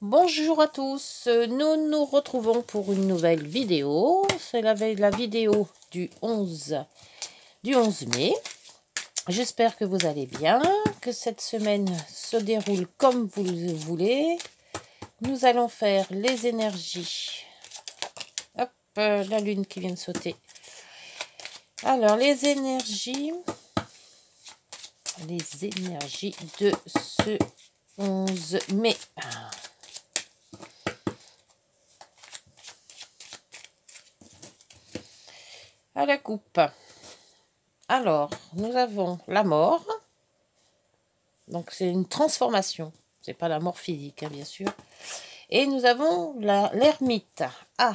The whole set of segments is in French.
Bonjour à tous, nous nous retrouvons pour une nouvelle vidéo. C'est la vidéo du 11 mai. J'espère que vous allez bien, que cette semaine se déroule comme vous le voulez. Nous allons faire les énergies. Hop, la lune qui vient de sauter. Alors, les énergies de ce 11 mai. À la coupe. Alors, nous avons la mort. Donc, c'est une transformation. C'est pas la mort physique, hein, bien sûr. Et nous avons l'ermite. Ah,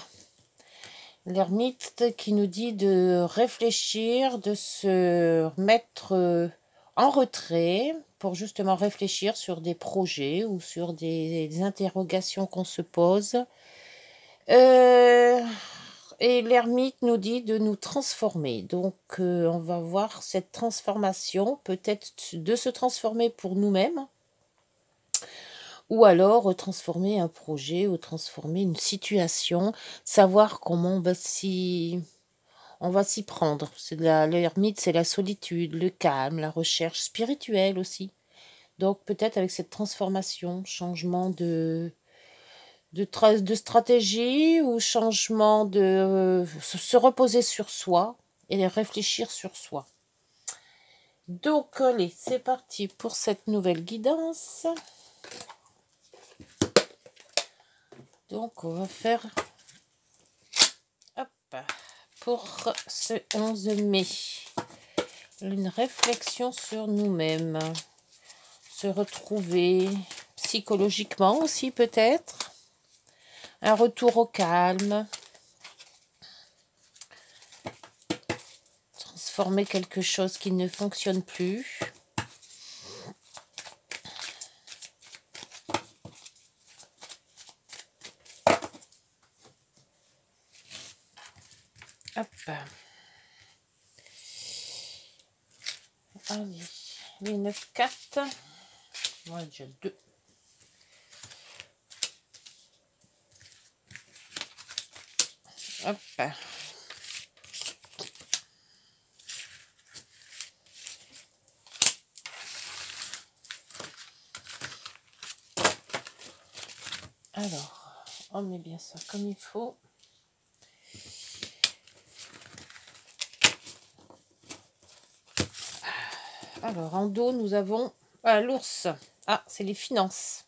l'ermite qui nous dit de réfléchir, de se mettre en retrait pour justement réfléchir sur des projets ou sur des interrogations qu'on se pose. Et l'ermite nous dit de nous transformer. Donc, on va voir cette transformation, peut-être de se transformer pour nous-mêmes, ou alors transformer un projet, ou transformer une situation, savoir comment on va s'y prendre. L'ermite, c'est la solitude, le calme, la recherche spirituelle aussi. Donc, peut-être avec cette transformation, changement de stratégie ou changement de se reposer sur soi et réfléchir sur soi. Donc, allez, c'est parti pour cette nouvelle guidance. Donc, on va faire pour ce 11 mai une réflexion sur nous-mêmes, se retrouver psychologiquement aussi peut-être. Un retour au calme. Transformer quelque chose qui ne fonctionne plus. Hop. Allez, les 9 cartes. Moi, déjà 2. Hop. Alors, on met bien ça comme il faut. Alors, en dos, nous avons l'ours. Ah, c'est les finances.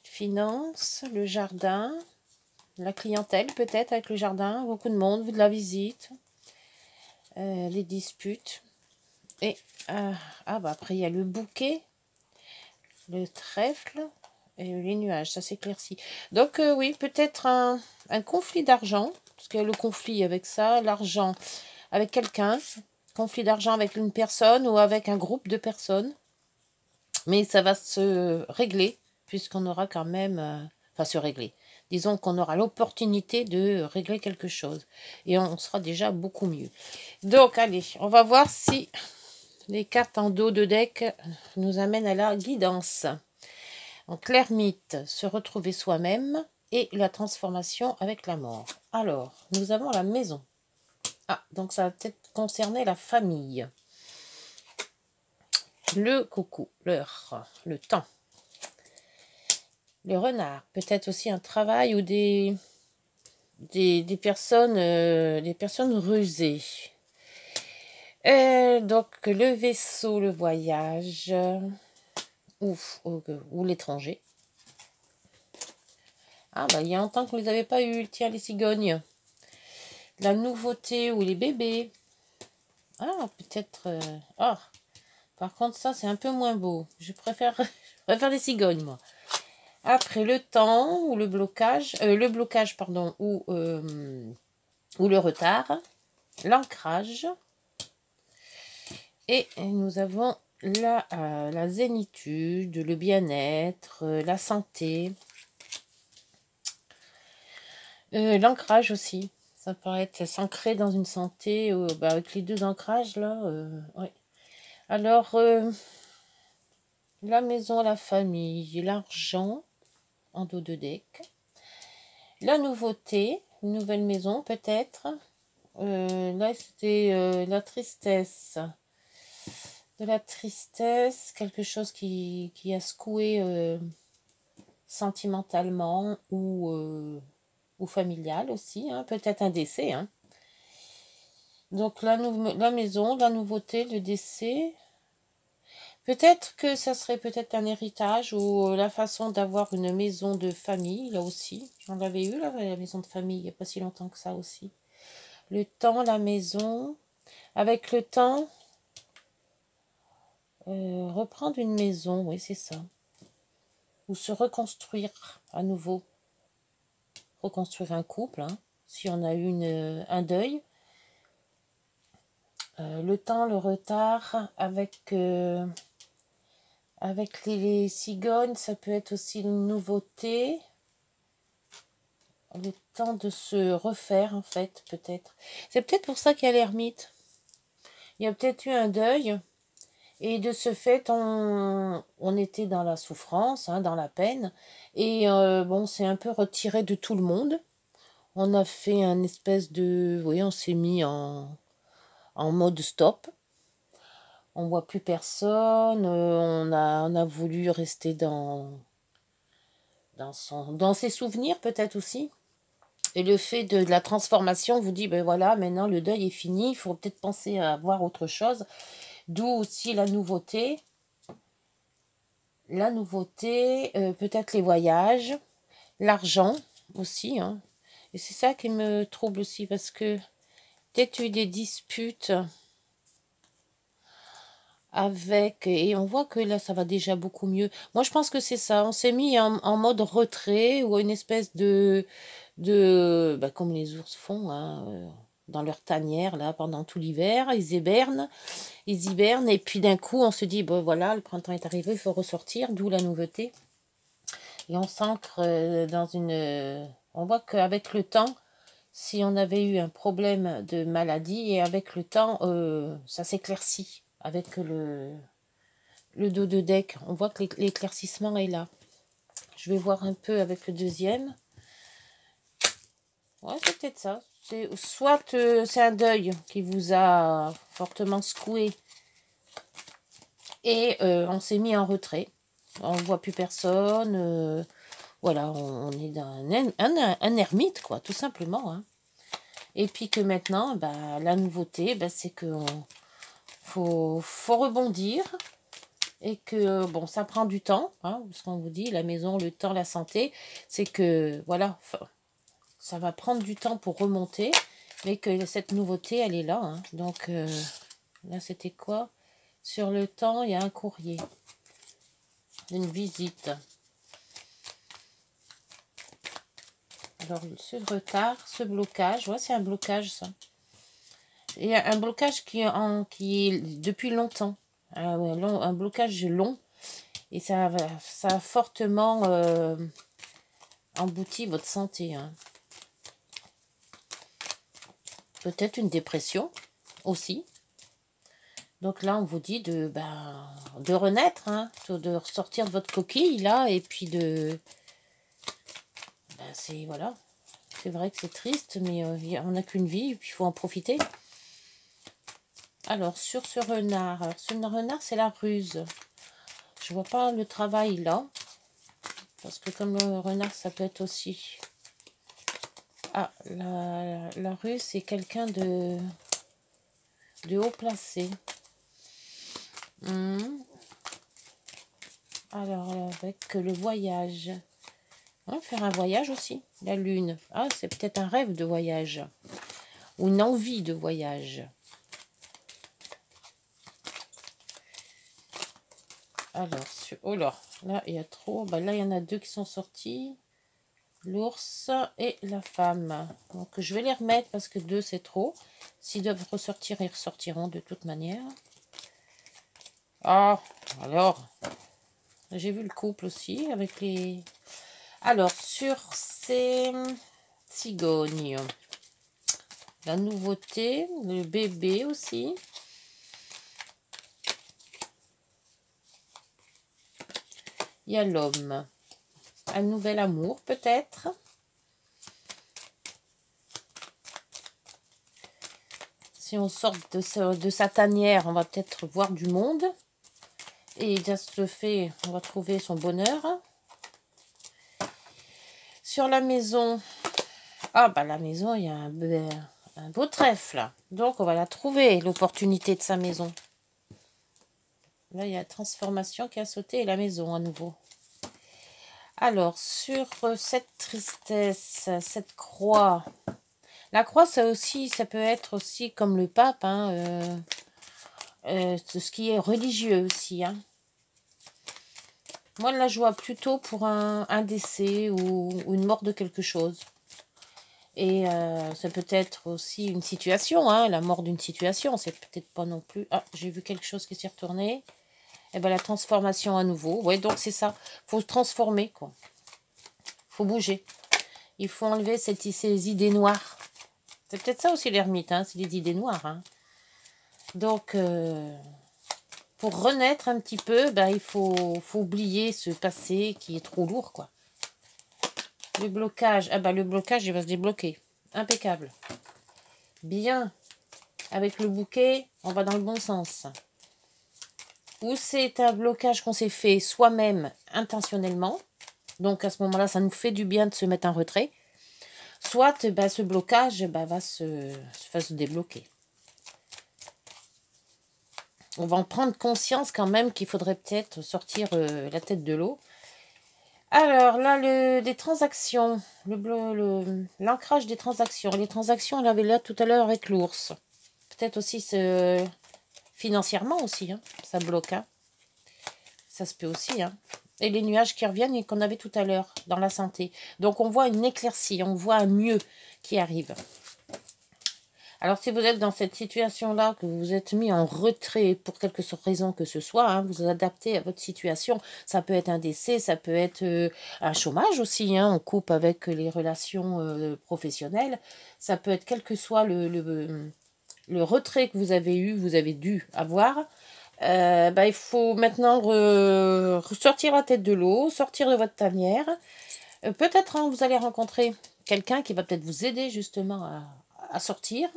Finances, le jardin, la clientèle peut-être avec le jardin, beaucoup de monde, de la visite, les disputes. Et après, il y a le bouquet, le trèfle et les nuages, ça s'éclaircit. Donc, oui, peut-être un conflit d'argent, parce qu'il y a le conflit avec ça, l'argent avec quelqu'un, conflit d'argent avec une personne ou avec un groupe de personnes. Mais ça va se régler, puisqu'on aura quand même... se régler. Disons qu'on aura l'opportunité de régler quelque chose. Et on sera déjà beaucoup mieux. Donc, allez, on va voir si les cartes en dos de deck nous amènent à la guidance. Donc, l'ermite, se retrouver soi-même et la transformation avec la mort. Alors, nous avons la maison. Ah, donc ça va peut-être concerner la famille. Le coucou, l'heure, le temps. Le renard, peut-être aussi un travail ou des personnes rusées. Donc, le vaisseau, le voyage, ou l'étranger. Ah, bah, il y a longtemps que vous ne les avez pas eu. Tiens, les cigognes. La nouveauté ou les bébés. Ah, peut-être... par contre, ça, c'est un peu moins beau. Je préfère les cigognes, moi. Après, le temps ou le blocage, ou le retard, l'ancrage. Et nous avons la zénitude, le bien-être, la santé. L'ancrage aussi. Ça paraît être s'ancrer dans une santé, avec les deux ancrages, là. Ouais. Alors, la maison, la famille, l'argent. en dos de deck. La nouveauté, une nouvelle maison peut-être. Là, c'était la tristesse. De la tristesse, quelque chose qui a secoué sentimentalement ou familial aussi, hein, peut-être un décès. Hein. Donc la maison, la nouveauté, le décès. Peut-être que ça serait peut-être un héritage ou la façon d'avoir une maison de famille, là aussi. J'en avais eu, là, la maison de famille, il n'y a pas si longtemps que ça aussi. Le temps, la maison. Avec le temps, reprendre une maison, oui, c'est ça. Ou se reconstruire à nouveau. Reconstruire un couple, hein, si on a eu un deuil. Le temps, le retard, avec les cigognes, ça peut être aussi une nouveauté. Le temps de se refaire, en fait, peut-être. C'est peut-être pour ça qu'il y a l'ermite. Il y a peut-être eu un deuil. Et de ce fait, on était dans la souffrance, hein, dans la peine. Et bon, c'est un peu retiré de tout le monde. On a fait un espèce de... Oui, on s'est mis en mode stop. On voit plus personne. On a voulu rester dans ses souvenirs peut-être aussi. Et le fait de la transformation vous dit, ben voilà, maintenant le deuil est fini. Il faut peut-être penser à voir autre chose. D'où aussi la nouveauté. La nouveauté, peut-être les voyages, l'argent aussi. Hein. Et c'est ça qui me trouble aussi parce que peut-être eu des disputes avec... Et on voit que là, ça va déjà beaucoup mieux. Moi, je pense que c'est ça. On s'est mis en mode retrait ou une espèce de comme les ours font, hein, dans leur tanière, là, pendant tout l'hiver. Ils hibernent. Et puis d'un coup, on se dit, bon, voilà, le printemps est arrivé, il faut ressortir, d'où la nouveauté. Et on s'ancre dans une... On voit qu'avec le temps, si on avait eu un problème de maladie, et avec le temps, ça s'éclaircit avec le dos de deck. On voit que l'éclaircissement est là. Je vais voir un peu avec le deuxième. Ouais, c'est peut-être ça. Soit c'est un deuil qui vous a fortement secoué et on s'est mis en retrait. On ne voit plus personne. Voilà, on est un ermite, quoi, tout simplement. Hein. Et puis que maintenant, bah, la nouveauté, bah, c'est que faut rebondir. Et que, bon, ça prend du temps. Hein, parce qu'on vous dit, la maison, le temps, la santé. C'est que, voilà, ça va prendre du temps pour remonter. Mais que cette nouveauté, elle est là. Hein. Donc, là, c'était quoi? Sur le temps, il y a un courrier. Une visite. Alors, ce retard, ce blocage, ouais, c'est un blocage, ça. Il y a un blocage qui est depuis longtemps. Un blocage long. Et ça a fortement embouti votre santé. Hein. Peut-être une dépression aussi. Donc là, on vous dit de renaître, hein, de ressortir de votre coquille, là, et puis de... c'est, voilà. C'est vrai que c'est triste, mais on n'a qu'une vie, et puis il faut en profiter. Alors, sur ce renard, c'est la ruse. Je vois pas le travail là. Parce que comme le renard, ça peut être aussi... Ah, la ruse, c'est quelqu'un de haut placé. Alors, avec le voyage. On va faire un voyage aussi. La lune. Ah, c'est peut-être un rêve de voyage. Ou une envie de voyage. Alors, oh là, il y a trop. Bah, là, il y en a deux qui sont sortis. L'ours et la femme. Donc, je vais les remettre parce que deux, c'est trop. S'ils doivent ressortir, ils ressortiront de toute manière. Ah, alors, j'ai vu le couple aussi avec les... Alors, sur ces cigognes, la nouveauté, le bébé aussi. Il y a l'homme. un nouvel amour peut-être. Si on sort de sa tanière, on va peut-être voir du monde. Et de ce fait, on va trouver son bonheur. Sur la maison, ah bah la maison, il y a un beau trèfle là. Donc on va la trouver, l'opportunité de sa maison. Là, il y a la transformation qui a sauté et la maison à nouveau. Alors, sur cette tristesse, cette croix. La croix, ça peut être aussi comme le pape, hein, ce qui est religieux aussi. Hein. Moi, là, je vois plutôt pour un décès ou une mort de quelque chose. Et ça peut être aussi une situation, hein, la mort d'une situation. C'est peut-être pas non plus... Ah, j'ai vu quelque chose qui s'est retourné. Et bien, la transformation à nouveau. Ouais, donc c'est ça. Il faut se transformer, quoi. Il faut bouger. Il faut enlever ces idées noires. C'est peut-être ça aussi l'ermite, hein, c'est les idées noires. Hein. Donc, pour renaître un petit peu, ben, il faut oublier ce passé qui est trop lourd, quoi. Le blocage, ah ben, le blocage, il va se débloquer. Impeccable. Bien. Avec le bouquet, on va dans le bon sens. Ou c'est un blocage qu'on s'est fait soi-même intentionnellement. Donc, à ce moment-là, ça nous fait du bien de se mettre en retrait. Soit, ben, ce blocage va se débloquer. On va en prendre conscience quand même qu'il faudrait peut-être sortir la tête de l'eau. Alors, là, les transactions, l'ancrage des transactions. Les transactions, on l'avait là tout à l'heure avec l'ours. Peut-être aussi financièrement aussi, hein, ça bloque. Hein. Ça se peut aussi. Hein. Et les nuages qui reviennent et qu'on avait tout à l'heure dans la santé. Donc, on voit une éclaircie, on voit un mieux qui arrive. Alors, si vous êtes dans cette situation-là, que vous vous êtes mis en retrait pour quelque raison que ce soit, hein, vous adaptez à votre situation. Ça peut être un décès, ça peut être un chômage aussi. Hein, on coupe avec les relations professionnelles. Ça peut être quel que soit le retrait que vous avez eu, vous avez dû avoir. Il faut maintenant sortir la tête de l'eau, sortir de votre tanière. Peut-être hein, vous allez rencontrer quelqu'un qui va peut-être vous aider justement à sortir.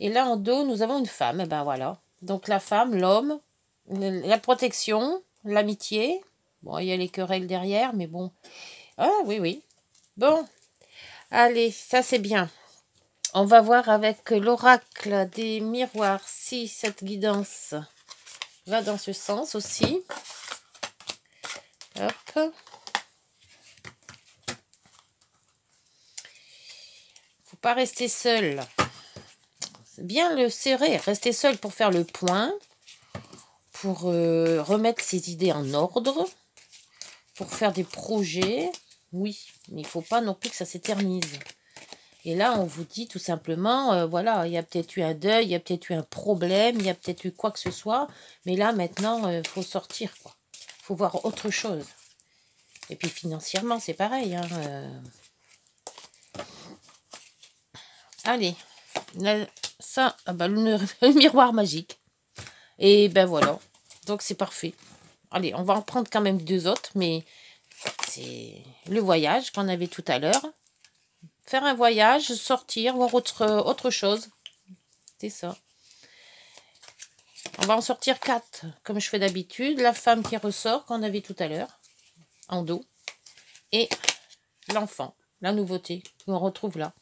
Et là, en dos, nous avons une femme. Et ben voilà. Donc la femme, l'homme, la protection, l'amitié. Bon, il y a les querelles derrière, mais bon. Ah oui, oui. Bon. Allez, ça c'est bien. On va voir avec l'oracle des miroirs si cette guidance va dans ce sens aussi. Hop. Faut pas rester seul. C'est bien le serrer, rester seul pour faire le point, pour remettre ses idées en ordre, pour faire des projets. Oui, mais il ne faut pas non plus que ça s'éternise. Et là, on vous dit tout simplement, voilà, il y a peut-être eu un deuil, il y a peut-être eu un problème, il y a peut-être eu quoi que ce soit. Mais là, maintenant, il faut sortir, quoi. Il faut voir autre chose. Et puis financièrement, c'est pareil. Hein, Allez, là, ça, ah bah, le miroir magique. Et ben voilà. Donc c'est parfait. Allez, on va en prendre quand même deux autres, mais c'est le voyage qu'on avait tout à l'heure. Faire un voyage, sortir, voir autre chose. C'est ça. On va en sortir 4, comme je fais d'habitude. La femme qui ressort, qu'on avait tout à l'heure, en dos. Et l'enfant, la nouveauté, qu'on retrouve là.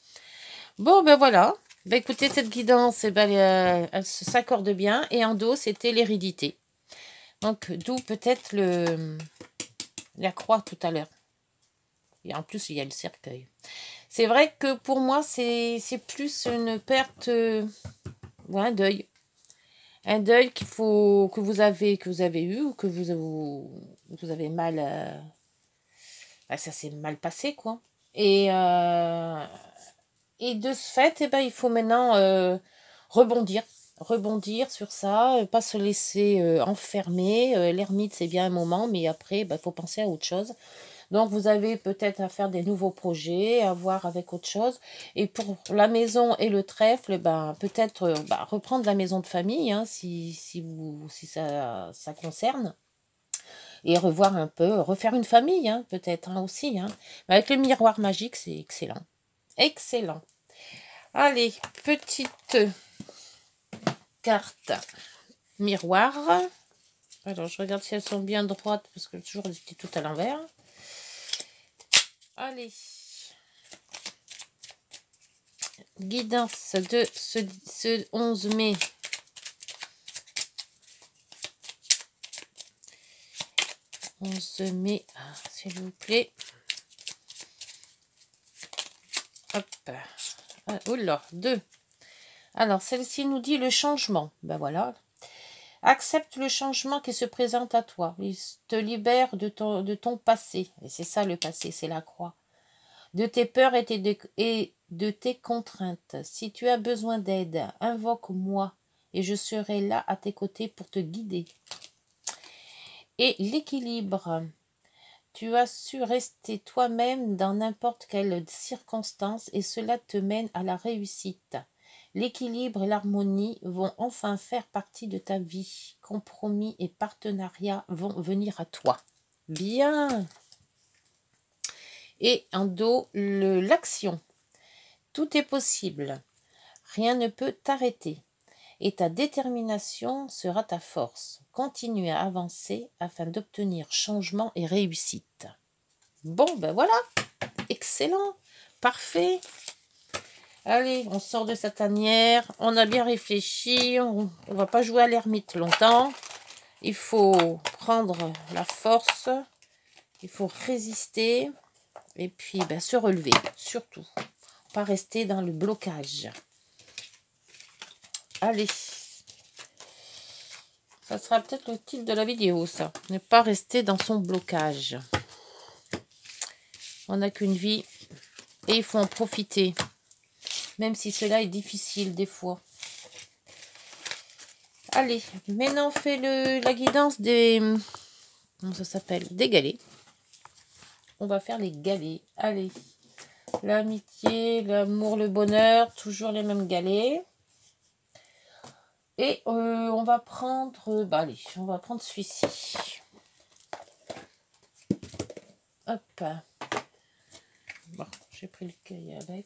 Bon, ben voilà. Ben écoutez, cette guidance, elle s'accorde bien. Et en dos, c'était l'hérédité. Donc, d'où peut-être la croix tout à l'heure. Et en plus, il y a le cercueil. C'est vrai que pour moi, c'est plus une perte ou un deuil. Un deuil que vous avez eu ou que vous avez mal... ça s'est mal passé, quoi. Et de ce fait, eh ben, il faut maintenant rebondir. Rebondir sur ça, pas se laisser enfermer. L'ermite, c'est bien un moment, mais après, il faut penser à autre chose. Donc, vous avez peut-être à faire des nouveaux projets, à voir avec autre chose. Et pour la maison et le trèfle, peut-être reprendre la maison de famille, hein, si ça concerne. Et revoir un peu, refaire une famille, hein, peut-être hein, aussi. Hein. Mais avec le miroir magique, c'est excellent. Excellent. Allez, petite carte miroir. Alors, je regarde si elles sont bien droites, parce que toujours elles étaient toutes à l'envers. Allez. Guidance de ce 11 mai. S'il vous plaît. Hop. Ah, oula, 2. Alors, celle-ci nous dit le changement. Ben voilà. Accepte le changement qui se présente à toi. Il te libère de ton passé. Et c'est ça le passé, c'est la croix. De tes peurs et de tes contraintes. Si tu as besoin d'aide, invoque-moi et je serai là à tes côtés pour te guider. Et l'équilibre. Tu as su rester toi-même dans n'importe quelle circonstance et cela te mène à la réussite. L'équilibre et l'harmonie vont enfin faire partie de ta vie. Compromis et partenariat vont venir à toi. Bien. Et en dos, l'action. Tout est possible. Rien ne peut t'arrêter. Et ta détermination sera ta force. Continue à avancer afin d'obtenir changement et réussite. Bon, ben voilà. Excellent. Parfait. Allez, on sort de sa tanière. On a bien réfléchi. On ne va pas jouer à l'ermite longtemps. Il faut prendre la force. Il faut résister. Et puis, ben, se relever, surtout. Pas rester dans le blocage. Allez. Ça sera peut-être le titre de la vidéo, ça. Ne pas rester dans son blocage. On n'a qu'une vie. Et il faut en profiter. Même si cela est difficile des fois. Allez, maintenant on fait la guidance des... Comment ça s'appelle? Des galets. On va faire les galets. Allez. L'amitié, l'amour, le bonheur. Toujours les mêmes galets. Et on va prendre... Bah allez, on va prendre celui-ci. Hop. Bon, j'ai pris le cahier avec.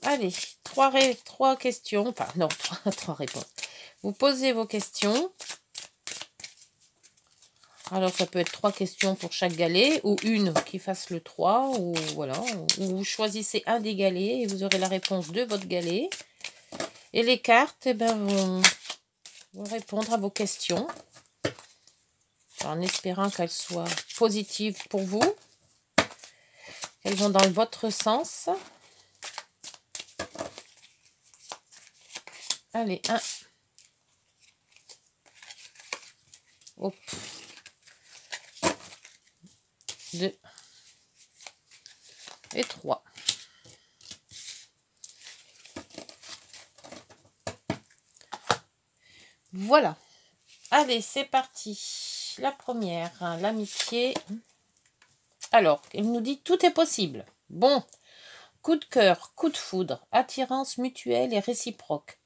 Allez, trois questions. Enfin, non, trois réponses. Vous posez vos questions. Alors, ça peut être 3 questions pour chaque galet, ou une qui fasse le 3, ou voilà. Ou vous choisissez un des galets et vous aurez la réponse de votre galet. Et les cartes, eh ben, vont répondre à vos questions. En espérant qu'elles soient positives pour vous. Elles vont dans votre sens. Allez, 1. Hop. 2 et 3. Voilà. Allez, c'est parti. La première, hein, l'amitié. Alors, elle nous dit tout est possible. Bon, coup de cœur, coup de foudre, attirance mutuelle et réciproque.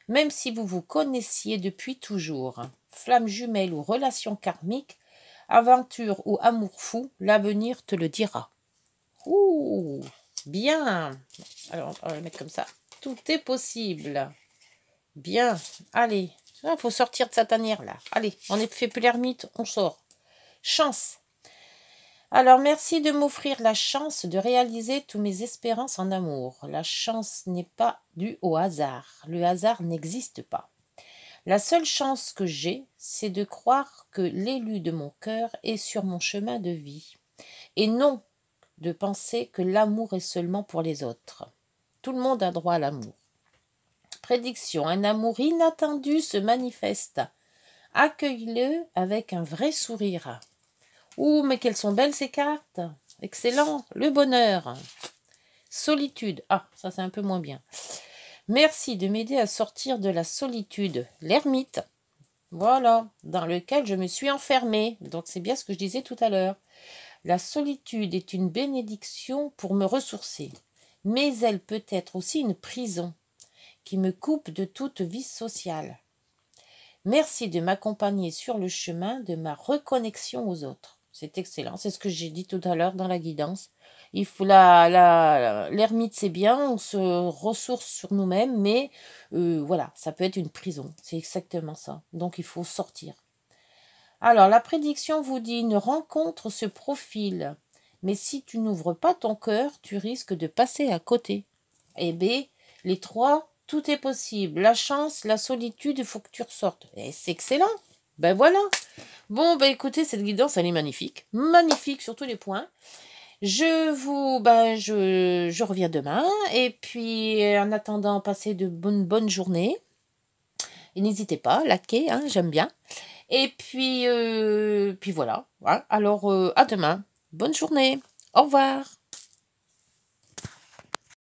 Même si vous vous connaissiez depuis toujours, flamme jumelle ou relation karmique, aventure ou amour fou, l'avenir te le dira. Ouh, bien. Alors, on va le mettre comme ça. Tout est possible. Bien. Allez, il faut sortir de sa tanière là. Allez, on est fait plus l'ermite, on sort. Chance. Alors, merci de m'offrir la chance de réaliser toutes mes espérances en amour. La chance n'est pas due au hasard. Le hasard n'existe pas. La seule chance que j'ai, c'est de croire que l'élu de mon cœur est sur mon chemin de vie. Et non de penser que l'amour est seulement pour les autres. Tout le monde a droit à l'amour. Prédiction, un amour inattendu se manifeste. Accueille-le avec un vrai sourire. Ouh, mais qu'elles sont belles ces cartes. Excellent. Le bonheur. Solitude. Ah, ça c'est un peu moins bien. Merci de m'aider à sortir de la solitude. L'ermite. Voilà, dans lequel je me suis enfermée. Donc c'est bien ce que je disais tout à l'heure. La solitude est une bénédiction pour me ressourcer. Mais elle peut être aussi une prison qui me coupe de toute vie sociale. Merci de m'accompagner sur le chemin de ma reconnexion aux autres. C'est excellent, c'est ce que j'ai dit tout à l'heure dans la guidance. Il faut l'ermite, c'est bien, on se ressource sur nous-mêmes, mais voilà, ça peut être une prison. C'est exactement ça. Donc il faut sortir. Alors, la prédiction vous dit, une rencontre se profile, mais si tu n'ouvres pas ton cœur, tu risques de passer à côté. Et B, les trois, tout est possible. La chance, la solitude, il faut que tu ressortes. Et c'est excellent. Ben voilà. Bon, ben écoutez, cette guidance, elle est magnifique. Magnifique sur tous les points. Je reviens demain. Et puis, en attendant, passez de bonnes journées. Et n'hésitez pas, likez, hein, j'aime bien. Et puis voilà. Hein. Alors, à demain. Bonne journée. Au revoir.